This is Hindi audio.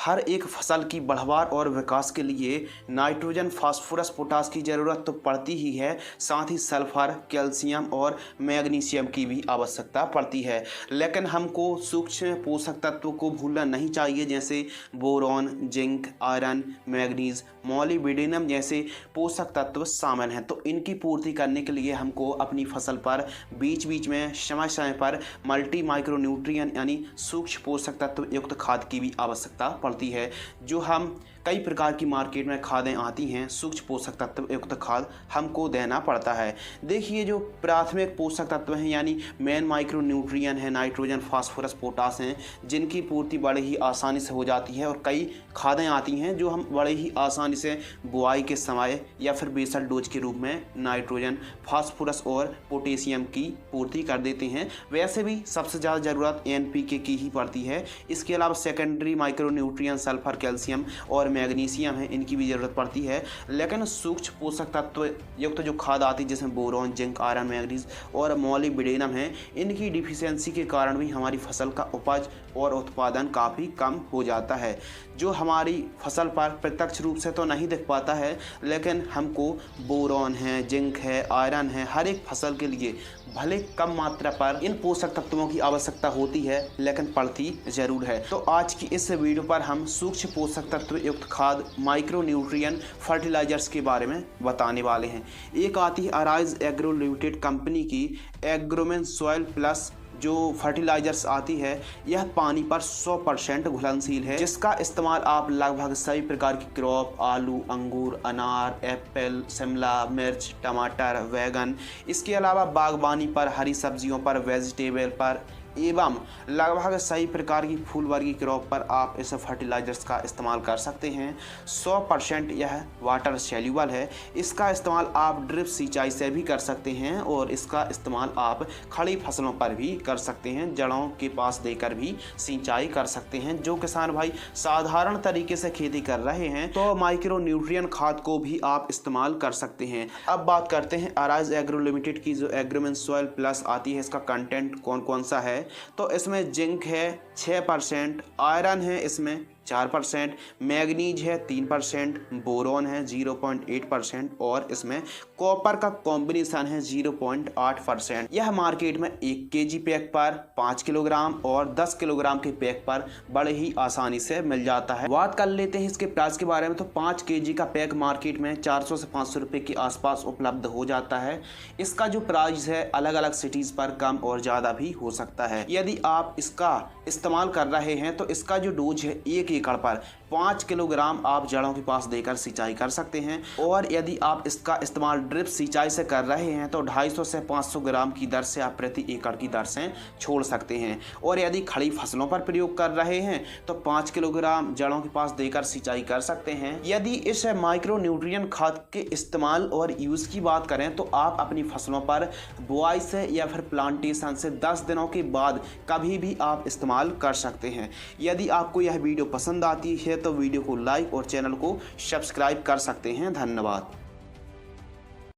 हर एक फसल की बढ़वार और विकास के लिए नाइट्रोजन, फास्फोरस, पोटास की ज़रूरत तो पड़ती ही है, साथ ही सल्फर, कैल्शियम और मैग्नीशियम की भी आवश्यकता पड़ती है। लेकिन हमको सूक्ष्म पोषक तत्व को भूलना नहीं चाहिए, जैसे boron, zinc, iron, manganese, molybdenum जैसे पोषक तत्व शामिल हैं। तो इनकी पूर्ति करने के लिए हमको अपनी फसल पर बीच बीच में समय समय पर मल्टी माइक्रोन्यूट्रिएंट यानी सूक्ष्म पोषक तत्व युक्त खाद की भी आवश्यकता पड़ती है। जो हम कई प्रकार की मार्केट में खादें आती हैं, सूक्ष्म पोषक तत्व युक्त खाद हमको देना पड़ता है। देखिए, जो प्राथमिक पोषक तत्व हैं यानी मेन माइक्रो न्यूट्रिएंट हैं, नाइट्रोजन, फास्फोरस, पोटास हैं, जिनकी पूर्ति बड़े ही आसानी से हो जाती है। और कई खादें आती हैं जो हम बड़े ही आसानी से बुआई के समय या फिर बेसल डोज के रूप में नाइट्रोजन, फास्फोरस और पोटेशियम की पूर्ति कर देते हैं। वैसे भी सबसे ज़्यादा ज़रूरत NPK की ही पड़ती है। इसके अलावा secondary micro nutrient sulphur, calcium और मैग्नीशियम है, इनकी भी ज़रूरत पड़ती है। लेकिन सूक्ष्म पोषक तत्व युक्त जो खाद आती है जिसमें बोरॉन, जिंक, आयरन, मैग्नीज और मॉलिब्डेनम है, इनकी डिफिशियंसी के कारण भी हमारी फसल का उपज और उत्पादन काफ़ी कम हो जाता है, जो हमारी फसल पर प्रत्यक्ष रूप से तो नहीं दिख पाता है। लेकिन हमको बोरॉन है, जिंक है, आयरन है, हर एक फसल के लिए भले कम मात्रा पर इन पोषक तत्वों की आवश्यकता होती है, लेकिन पड़ती ज़रूर है। तो आज की इस वीडियो पर हम सूक्ष्म पोषक तत्व युक्त खाद, माइक्रो न्यूट्रिएंट फर्टिलाइजर्स के बारे में बताने वाले हैं। एक आती है अराइज एग्रो लिमिटेड कंपनी की एग्रोमेन सॉइल प्लस जो फर्टिलाइजर्स आती है, यह पानी पर 100% घुलनशील है, जिसका इस्तेमाल आप लगभग सभी प्रकार की क्रॉप, आलू, अंगूर, अनार, एप्पल, शिमला मिर्च, टमाटर, बैगन, इसके अलावा बागबानी पर, हरी सब्जियों पर, वेजिटेबल पर एवं लगभग सही प्रकार की फूल वर्गी क्रॉप पर आप इस फर्टिलाइजर्स का इस्तेमाल कर सकते हैं। 100% यह वाटर सॉल्युबल है। इसका इस्तेमाल आप ड्रिप सिंचाई से भी कर सकते हैं और इसका इस्तेमाल आप खड़ी फसलों पर भी कर सकते हैं, जड़ों के पास देकर भी सिंचाई कर सकते हैं। जो किसान भाई साधारण तरीके से खेती कर रहे हैं तो माइक्रो न्यूट्रिएंट खाद को भी आप इस्तेमाल कर सकते हैं। अब बात करते हैं अराइज एग्रो लिमिटेड की जो एग्रोमेन सॉइल प्लस आती है, इसका कंटेंट कौन कौन सा है। तो इसमें जिंक है 6%, आयरन है इसमें 4%, मैग्नीज है 3%, बोरॉन है 0.8% और इसमें कॉपर का कॉम्बिनेशन है 0.8%। यह मार्केट में 1 kg पैक पर, 5 किलोग्राम और 10 किलोग्राम के पैक पर बड़े ही आसानी से मिल जाता है। बात कर लेते हैं इसके प्राइस के बारे में। तो 5 kg का पैक मार्केट में 400 से 500 रुपये के आसपास उपलब्ध हो जाता है। इसका जो प्राइस है अलग अलग सिटीज़ पर कम और ज़्यादा भी हो सकता है। यदि आप इसका इस्तेमाल कर रहे हैं तो इसका जो डोज है 1 एकड़ पर 5 किलोग्राम आप जड़ों के पास देकर सिंचाई कर सकते हैं। और यदि आप इसका इस्तेमाल ड्रिप सिंचाई से कर रहे हैं तो 250 से 500 ग्राम की दर से आप प्रति एकड़ की दर से छोड़ सकते हैं। और यदि खड़ी फसलों पर प्रयोग कर रहे हैं तो 5 किलोग्राम जड़ों के पास देकर सिंचाई कर सकते हैं। यदि इस माइक्रो न्यूट्रिएंट खाद के इस्तेमाल और यूज़ की बात करें तो आप अपनी फसलों पर बुआई से या फिर प्लांटेशन से 10 दिनों के बाद कभी भी आप इस्तेमाल कर सकते हैं। यदि आपको यह वीडियो पसंद आती है तो वीडियो को लाइक और चैनल को सब्सक्राइब कर सकते हैं। धन्यवाद।